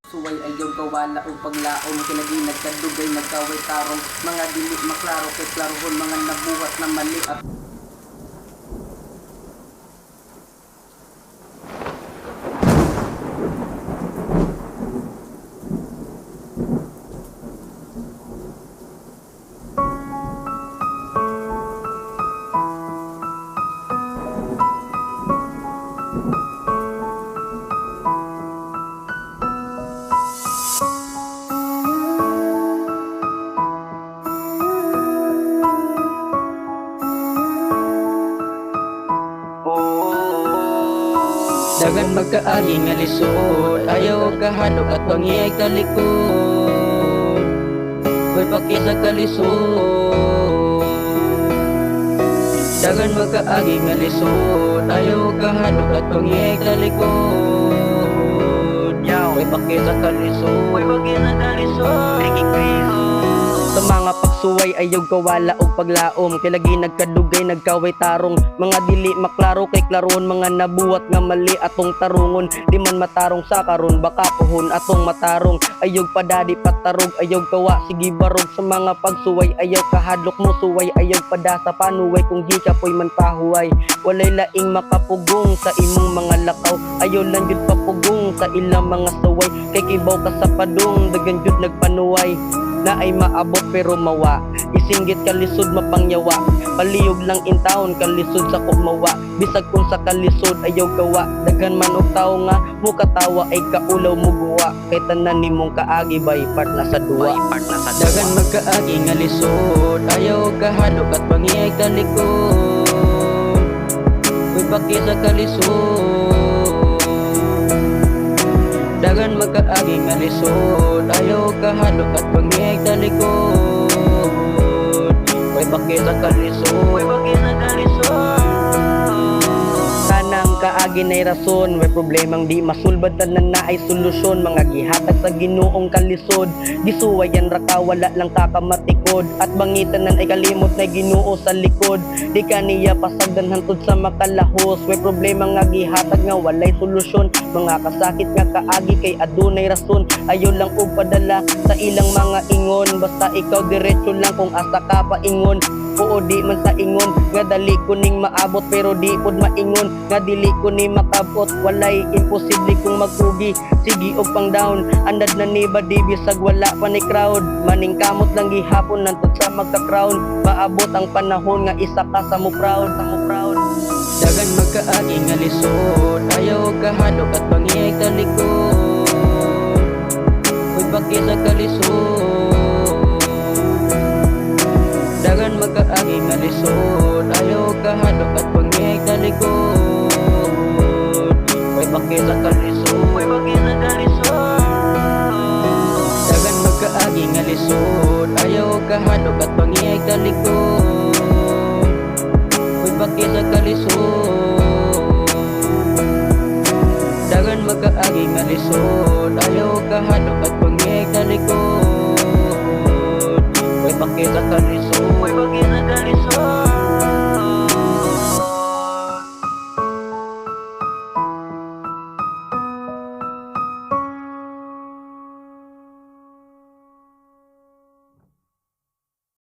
Suway ayaw gawala o paglaom, kinagi nagkadugay nagkaway tarong, mga dili maklaro kay klarohon, mga nabuhat na mali at Dagan magkaagi nga lisod, ayaw kahalok at pangiyag talikod. Ko'y pakisa kalisod. Dagan magkaagi nga lisod, ayaw kahalok at pangiyag talikod. Ko'y pakisa kalisod, ko'y pakisa kalisod. Sa mga pagsuway ayaw kawala og paglaom, kay lagi nagkadugay nagkaway tarong, mga dili maklaro kay klaron, mga nabuhat nga mali atong tarungon. Di man matarong sa karon, baka puhon atong matarong. Ayaw padadi patarog, ayaw kawa sige barog. Sa mga pagsuway ayaw kahadlok mo suway, ayaw pada sa panuway kung di ka po'y man pahuway. Walay laing makapugong sa imong mga lakaw, ayaw lang jud papugong sa ilang mga suway. Kay kibaw ka sa padung, dagan jud nagpanuway na ay maabot pero mawa. Isinggit kalisod mapangyawa, paliyog lang in town kalisod sa kumawa. Bisag kung sa kalisod ayaw gawa, daghan man og tao nga mukatawa ay kaulaw mo guwa. Kay tanan nimong kaagi bay part na sa duwa. Daghan magkaagi nga lisod, ayaw kahalok at pangiyag talikod. Ko'y pakisa kalisod. Dagan magkaagi nga lisod, ayaw kahalok at pangiyag talikod. Ko'y pakita kalisod, ko'y pakita kalisod. Tanang kaagi na'y rason, may problemang di masulbad tanan na ay solusyon. Mga gihatag sa Ginoong kalisod, gisuwayan ra ka wala lang kakamatikod. At bangitanan ay kalimot na Ginoo sa likod, di kaniya pasagdan hantod sa makalahos. May problema nga gihatag nga walay solusyon, mga kasakit nga kaagi kay adunay rason. Ayaw lang og padala sa ilang mga ingon, basta ikaw diretso lang kung asa ka paingon. Oo di man sa ingon, nga dali kuning maabot pero di pod maingon, nga dili ko ni makabot. Walay imposible kung magpugi, sige og pang down. Andad na ni badi bisag wala pa ni crowd, maning kamot lang gihapon nantod sa magka-crown. Paabot ang panahon nga isa ka sa mo proud, sa mo proud. Dagan magkaagi nga lisod, ayaw kahalok at pangiyag talikod. Ko'y pakisa kalisod. Dagan magkaagi nga lisod, ayaw kahalok at pangiyag talikod. Ko'y pakisa kalisod, ko'y pakisa kalisod. Dagan magkaagi nga lisod, ayaw kahalok at pangiyag talikod. Ko'y pakisa kalisod. Dagan magkaagi nga lisod, ayaw kahalok at pangiyag talikod. Ko'y pakisa kalisod.